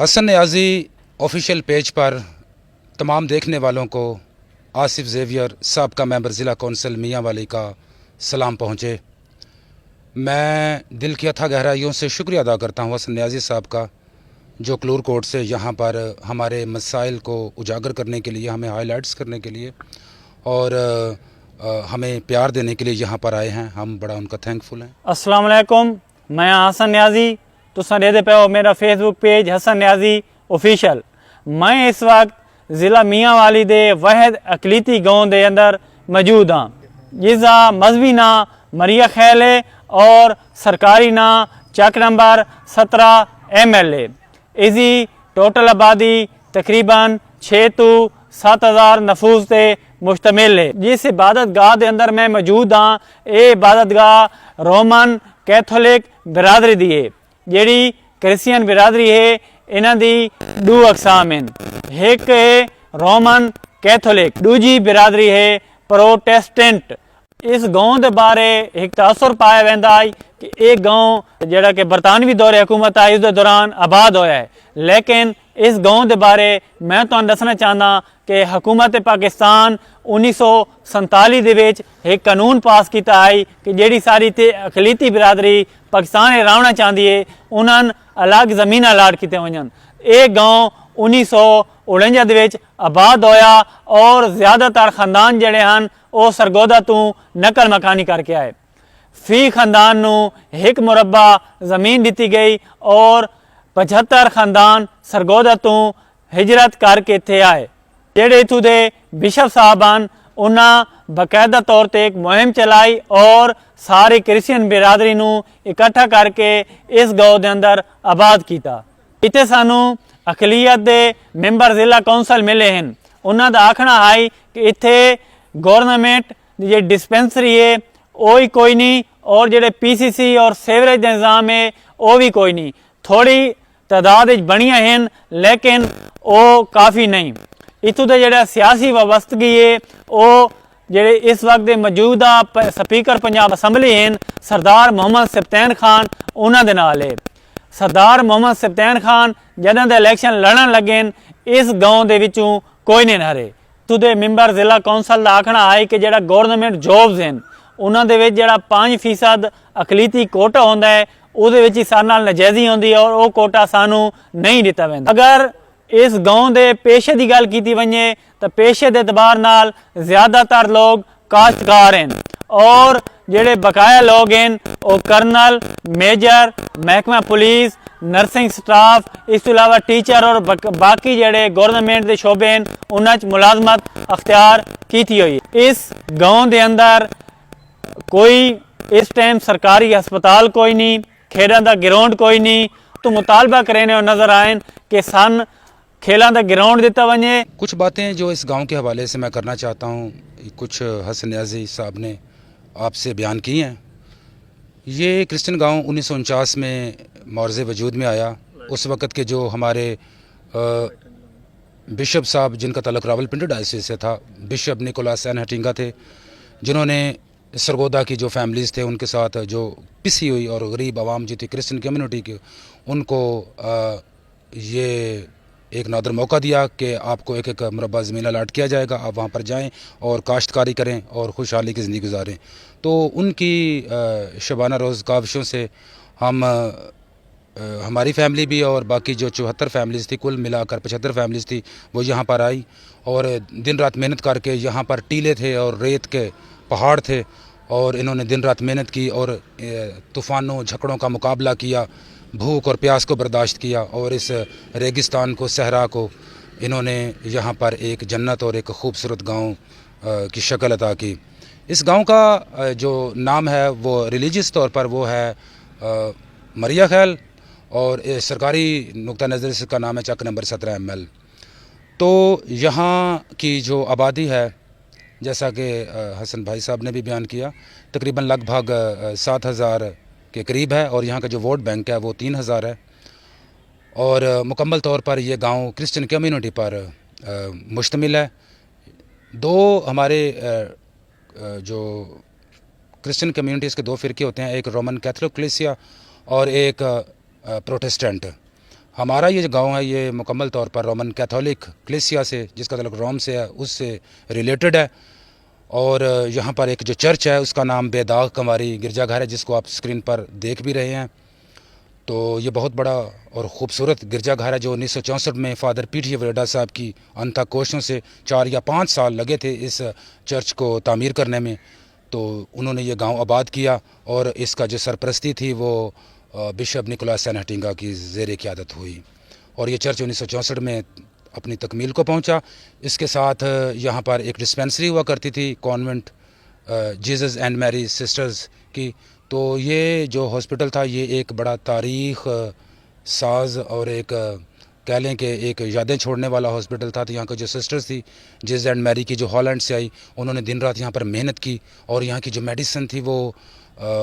Hasan Niazi official page पर तमाम देखने वालों को आसिफ ज़ेवियर साहब का मेंबर ज़िला कौंसिल मियाँ वाली का सलाम पहुँचे। मैं दिल की अथाह गहराइयों से शुक्रिया अदा करता हूँ हसन न्याजी साहब का, जो क्लूर कोर्ट से यहाँ पर हमारे मसाइल को उजागर करने के लिए, हमें हाईलाइट्स करने के लिए और हमें प्यार देने के लिए यहाँ पर आए हैं। हम बड़ा उनका थैंकफुल हैं। अस्सलाम वालेकुम, मैं हसन न्याजी। तुसां देखदे पे हो मेरा Facebook page Hasan Niazi official. मैं इस वक्त ज़िला मियाँ वाली दे वहद अकलीती गाँव के अंदर मौजूद हाँ, जिसका मजहबी ना मरिया खैल है और सरकारी ना चक नंबर 17 MLA। इसकी टोटल आबादी तकरीबन 6 तो 7,000 नफूस से मुश्तमिल है। जिस इबादत गाह के अंदर मैं मौजूद हाँ, ये इबादत गाह रोमन कैथोलिक बिरादरी दी है। जिहड़ी क्रिश्चियन बिरादरी है, इन्हां दी दो अकसाम हैं। एक है रोमन कैथोलिक, दूजी बिरादरी है प्रोटेस्टेंट। इस गाँव के बारे एक तासुर पाया वैंदा है कि एक गाँव जिहड़ा कि बरतानवी दौरे हुकूमत आई उस दौरान आबाद होया है, लेकिन इस गाँव के बारे मैं तुहानूं दसना चाहना कि हुकूमत पाकिस्तान 1947 दे विच एक कानून पास किया है कि जिहड़ी सारी ते अकलीती बिरादरी पाकिस्तान में रहना चाहती है, उन्होंने अलग जमीन अलाट किते वजन। ये गाँव 1949 दे विच आबाद होया और ज़्यादातर खानदान जिहड़े हैं वो सरगोदा तो नकल मकानी करके आए। फी खानदान नू एक मुरब्बा ज़मीन दी गई और 75 खानदान सरगोदा तो हिजरत करके इत्थे आए। जेड़े इत्थों दे बिशप साहबान उन्हें बाकायदा तौर पर एक मुहिम चलाई और सारी क्रिश्चियन बिरादरी नू इकट्ठा करके इस गाँव के अंदर आबाद किया। इत्थे सानू अकलीयत दे मैंबर ज़िला कौंसल मिले हैं। उन्हों का आखना है कि इत्थे गवर्नमेंट जी डिस्पेंसरी है वो ही कोई नहीं और जेडे PCC और सेवरेज निज़ाम है वो भी कोई नहीं। थोड़ी तादाद बनिया हैं लेकिन वो काफ़ी नहीं। इतों के जेड़ा सियासी वाबस्तगी है वो जेडे इस वक्त के मौजूदा स्पीकर पंजाब असैम्बली हैं सरदार मोहम्मद सब्तैन खान उन्हों के नाल है। सरदार मोहम्मद सब्तैन खान जदों दे इलैक्शन लड़न लगे इस गाँव के विचों कोई नहीं हारे। तुदे मैंबर ज़िला कौंसल का आखना है कि जेड़ा गवर्नमेंट जॉब्स हैं उन्होंने विच जेड़ा 5% अकलीती कोटा होंदा है उहदे विच ही सारे नाल नजायज़ी होंदी है और वो कोटा सानू नहीं दिता वैंदा। अगर इस गाँव के पेशे की गल की वजे तो पेशे के एतबार नाल ज़्यादातर लोग काश्तकार हैं और जेडे बकाया लोग हैं वो कर्नल, मेजर, महकमा पुलिस, नर्सिंग स्टाफ, इस तो अलावा टीचर और बाकी जेडे गवर्नमेंट के शोबे हैं उन्हें मुलाजमत अख्तियार की हुई। इस गाँव के अंदर कोई इस टाइम सरकारी हस्पताल कोई नहीं, खेलों का ग्राउंड कोई नहीं, तो मुतालबा करें नजर आए कि सन खेलों का ग्राउंड दिता वजे। कुछ बातें जो इस गांव के हवाले से मैं करना चाहता हूं, कुछ हसन न्याजी साहब ने आपसे बयान की हैं। ये क्रिश्चियन गांव 1949 में मौरज़े वजूद में आया। उस वक़्त के जो हमारे बिशप साहब जिनका ताल्लुक़ रावलपिंडी डायसिस से था, बिशप निकोलस एन हटिंगा थे, जिन्होंने सरगोदा की जो फैमिलीज़ थे उनके साथ जो पिसी हुई और गरीब आवाम जो थी क्रिश्चियन कम्युनिटी की, उनको ये एक नादर मौका दिया कि आपको एक एक मुरब्बा ज़मीन अलाट किया जाएगा, आप वहाँ पर जाएं और काश्तकारी करें और खुशहाली की ज़िंदगी गुजारें। तो उनकी शबाना रोज़ काविशों से हम हमारी फैमिली भी और बाकी जो 74 फैमिलीज़ थी, कुल मिलाकर 75 फैमिलीज़ थी, वो यहाँ पर आई और दिन रात मेहनत करके, यहाँ पर टीले थे और रेत के पहाड़ थे और इन्होंने दिन रात मेहनत की और तूफ़ानों झकड़ों का मुकाबला किया, भूख और प्यास को बर्दाश्त किया और इस रेगिस्तान को, सहरा को इन्होंने यहाँ पर एक जन्नत और एक खूबसूरत गांव की शक्ल अता की। इस गांव का जो नाम है वो रिलीजियस तौर पर वो है मरिया खैल और सरकारी नुक्ता नज़र से का नाम है चक नंबर 17 ML। तो यहाँ की जो आबादी है, जैसा कि हसन भाई साहब ने भी बयान किया, तकरीबन लगभग 7,000 के करीब है और यहाँ का जो वोट बैंक है वो 3,000 है और मुकम्मल तौर पर ये गांव क्रिश्चियन कम्युनिटी पर मुश्तमिल है। दो हमारे जो क्रिश्चियन कम्युनिटीज़ के दो फ़िरके होते हैं, एक रोमन कैथोलिक कलीसिया और एक प्रोटेस्टेंट। हमारा ये जो गांव है ये मुकम्मल तौर पर रोमन कैथोलिक कलीसिया से, जिसका ताल्लुक रोम से है, उससे रिलेटेड है। और यहाँ पर एक जो चर्च है उसका नाम बेदाग कंवारी गिरजाघर है, जिसको आप स्क्रीन पर देख भी रहे हैं। तो ये बहुत बड़ा और ख़ूबसूरत गिरजाघर है जो 1964 में फ़ादर पीटी वरेडा साहब की अनथा कोशिशों से 4 या 5 साल लगे थे इस चर्च को तामीर करने में। तो उन्होंने ये गांव आबाद किया और इसका जो सरपरस्ती थी वो बिशप निकोलस सैन हटिंगा की ज़ेर क़यादत हुई और ये चर्च 1964 में अपनी तकमील को पहुंचा। इसके साथ यहाँ पर एक डिस्पेंसरी हुआ करती थी convent Jesus and Mary sisters की। तो ये जो हॉस्पिटल था ये एक बड़ा तारीख़ साज और एक कह लें कि एक यादें छोड़ने वाला हॉस्पिटल था। तो यहाँ की जो सिस्टर्स थी जीसस एंड मैरी की, जो हॉलैंड से आई, उन्होंने दिन रात यहाँ पर मेहनत की और यहाँ की जो मेडिसिन थी वो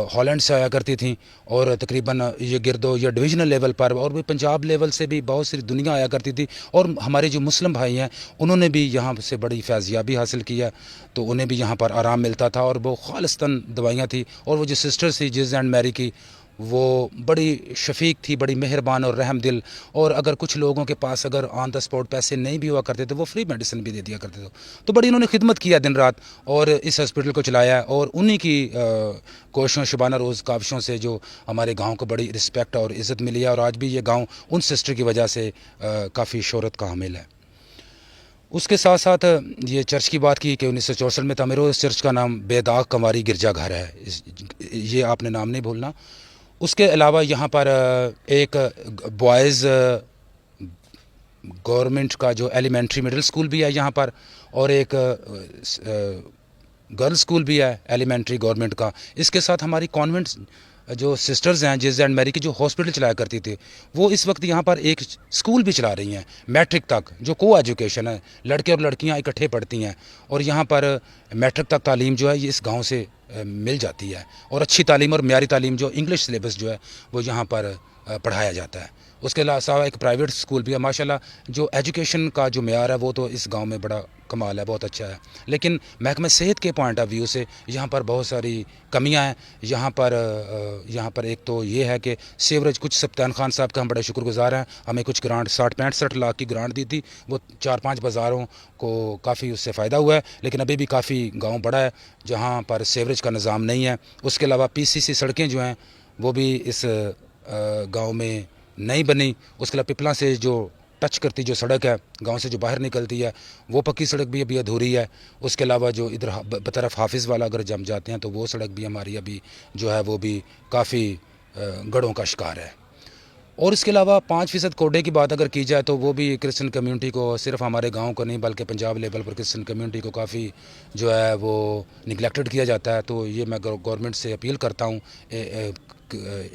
हॉलैंड से आया करती थी और तकरीबन ये गिरदो ये डिवीज़नल लेवल पर और भी पंजाब लेवल से भी बहुत सी दुनिया आया करती थी। और हमारे जो मुस्लिम भाई हैं उन्होंने भी यहाँ से बड़ी फैज़याबी हासिल की है, तो उन्हें भी यहाँ पर आराम मिलता था और वो खालिस्तन दवाइयाँ थी। और वो जो सिस्टर्स थी जीसस एंड मैरी की, वो बड़ी शफीक थी, बड़ी मेहरबान और रहम दिल। और अगर कुछ लोगों के पास अगर ऑन द स्पॉट पैसे नहीं भी हुआ करते थे वो फ्री मेडिसिन भी दे दिया करते थे। तो बड़ी इन्होंने खिदमत किया दिन रात और इस हॉस्पिटल को चलाया और उन्हीं की कोशिशों शुबाना रोज़ काविशों से जो हमारे गांव को बड़ी रिस्पेक्ट और इज़्ज़त मिली है। और आज भी ये गांव उन सिस्टर की वजह से काफ़ी शोहरत का हामिल है। उसके साथ साथ ये चर्च की बात की कि 1964 में तामीर हुआ। इस चर्च का नाम बेदाग कंवारी गिरजाघर है, ये आपने नाम नहीं भूलना। उसके अलावा यहाँ पर एक बॉयज़ गवर्नमेंट का जो एलिमेंट्री मिडिल स्कूल भी है यहाँ पर और एक गर्ल्स स्कूल भी है एलिमेंट्री गवर्नमेंट का। इसके साथ हमारी कॉन्वेंट जो सिस्टर्स हैं जीसस एंड मैरी की, जो हॉस्पिटल चलाया करती थी, वो इस वक्त यहाँ पर एक स्कूल भी चला रही हैं मैट्रिक तक, जो को एजुकेशन है, लड़के और लड़कियाँ इकट्ठे पढ़ती हैं। और यहाँ पर मैट्रिक तक तालीम जो है ये इस गांव से मिल जाती है और अच्छी तालीम और म्यारी तालीम जो इंग्लिश सिलेबस जो है वो यहाँ पर पढ़ाया जाता है। उसके अलावा एक प्राइवेट स्कूल भी है। माशाल्लाह जो एजुकेशन का जो मेयार है वो तो इस गांव में बड़ा कमाल है, बहुत अच्छा है। लेकिन महकमे सेहत के पॉइंट ऑफ व्यू से यहाँ पर बहुत सारी कमियां हैं। यहाँ पर एक तो ये है कि सीवरेज, कुछ सप्तान खान साहब का हम बड़े शुक्रगुजार हैं, हमें कुछ ग्रांट 60-65 लाख की ग्रांट दी थी, वो 4-5 बाज़ारों को काफ़ी उससे फ़ायदा हुआ है। लेकिन अभी भी काफ़ी गाँव बड़ा है जहाँ पर सीवरेज का निज़ाम नहीं है। उसके अलावा PCC सड़कें जो हैं वो भी इस गाँव में नहीं बनी। उसके अलावा पिपला से जो टच करती जो सड़क है गांव से जो बाहर निकलती है वो पक्की सड़क भी अभी अधूरी है। उसके अलावा जो इधर तरफ हाफिज़ वाला अगर जम जाते हैं तो वो सड़क भी हमारी अभी जो है वो भी काफ़ी गढ़ों का शिकार है। और इसके अलावा 5% कोडे की बात अगर की जाए तो वो भी क्रिश्चियन कम्युनिटी को, सिर्फ हमारे गांव को नहीं बल्कि पंजाब लेवल पर क्रिश्चियन कम्युनिटी को काफ़ी जो है वो निगलेक्टेड किया जाता है। तो ये मैं गवर्नमेंट से अपील करता हूँ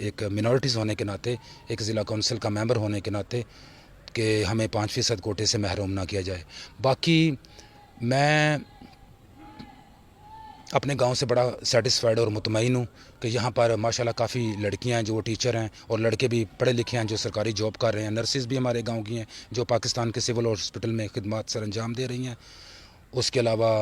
एक मिनॉरिटीज़ होने के नाते, एक ज़िला कौंसिल का मेंबर होने के नाते, कि हमें 5% कोटे से महरूम ना किया जाए। बाकी मैं अपने गांव से बड़ा सेटिस्फाइड और मुतमईन हूँ कि यहाँ पर माशाल्लाह काफ़ी लड़कियाँ हैं जो टीचर हैं और लड़के भी पढ़े लिखे हैं जो सरकारी जॉब कर रहे हैं। नर्सिस भी हमारे गांव की हैं जो पाकिस्तान के सिविल हॉस्पिटल में खिदमत सर अंजाम दे रही हैं। उसके अलावा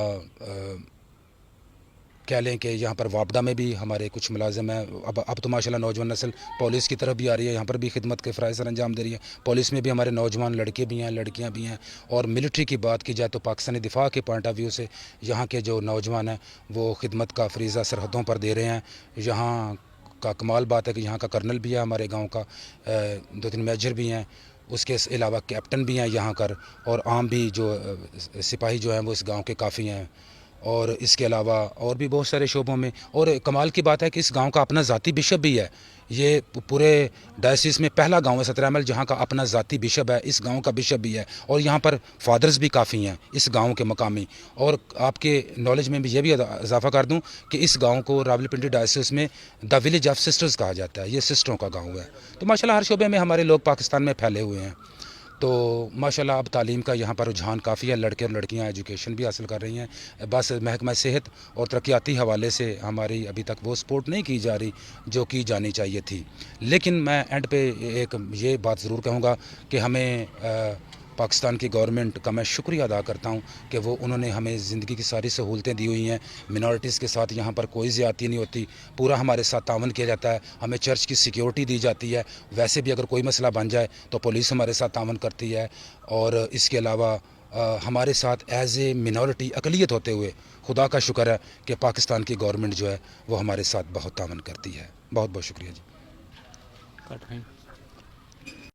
कह लें कि यहाँ पर वापडा में भी हमारे कुछ मुलाजिम हैं। अब तो माशाल्लाह नौजवान नस्ल पुलिस की तरफ भी आ रही है, यहाँ पर भी खिदमत के फ़राइज़ सर अंजाम दे रही है। पुलिस में भी हमारे नौजवान लड़के भी हैं, लड़कियाँ भी हैं। और मिलिट्री की बात की जाए तो पाकिस्तानी दिफा के पॉइंट ऑफ व्यू से यहाँ के जो नौजवान हैं वो खिदमत का फरीज़ा सरहदों पर दे रहे हैं। यहाँ का कमाल बात है कि यहाँ का कर्नल भी है हमारे गाँव का, 2-3 मेजर भी हैं, उसके अलावा कैप्टन भी हैं यहाँ कर, और आम भी जो सिपाही जो हैं वो इस गाँव के काफ़ी हैं। और इसके अलावा और भी बहुत सारे शोबों में। और कमाल की बात है कि इस गांव का अपना ज़ाती बिशप भी है। ये पूरे डायसिस में पहला गांव है सतरा महल जहाँ का अपना ज़ाती बिशप है, इस गांव का बिशप भी है। और यहाँ पर फादर्स भी काफ़ी हैं इस गांव के मकामी। और आपके नॉलेज में भी ये भी इजाफा कर दूँ कि इस गांव को रावलपिंडी डायसिस में द विलेज ऑफ सिस्टर्स कहा जाता है, ये सिस्टरों का गाँव है। तो माशाल्लाह हर शोबे में हमारे लोग पाकिस्तान में फैले हुए हैं। तो माशाल्लाह अब तालीम का यहाँ पर रुझान काफ़ी है, लड़के और लड़कियाँ एजुकेशन भी हासिल कर रही हैं। बस महकमा सेहत और तरक्याती हवाले से हमारी अभी तक वो सपोर्ट नहीं की जा रही जो की जानी चाहिए थी। लेकिन मैं एंड पे एक ये बात ज़रूर कहूँगा कि हमें पाकिस्तान की गवर्नमेंट का मैं शुक्रिया अदा करता हूँ कि वो उन्होंने हमें ज़िंदगी की सारी सहूलतें दी हुई हैं। मिनॉरिटीज़ के साथ यहाँ पर कोई ज़्यादती नहीं होती, पूरा हमारे साथ तावन किया जाता है। हमें चर्च की सिक्योरिटी दी जाती है, वैसे भी अगर कोई मसला बन जाए तो पुलिस हमारे साथ तावन करती है। और इसके अलावा हमारे साथ एज ए मिनॉरिटी अकलियत होते हुए खुदा का शुक्र है कि पाकिस्तान की गवर्नमेंट जो है वो हमारे साथ बहुत तावन करती है। बहुत बहुत शुक्रिया जी।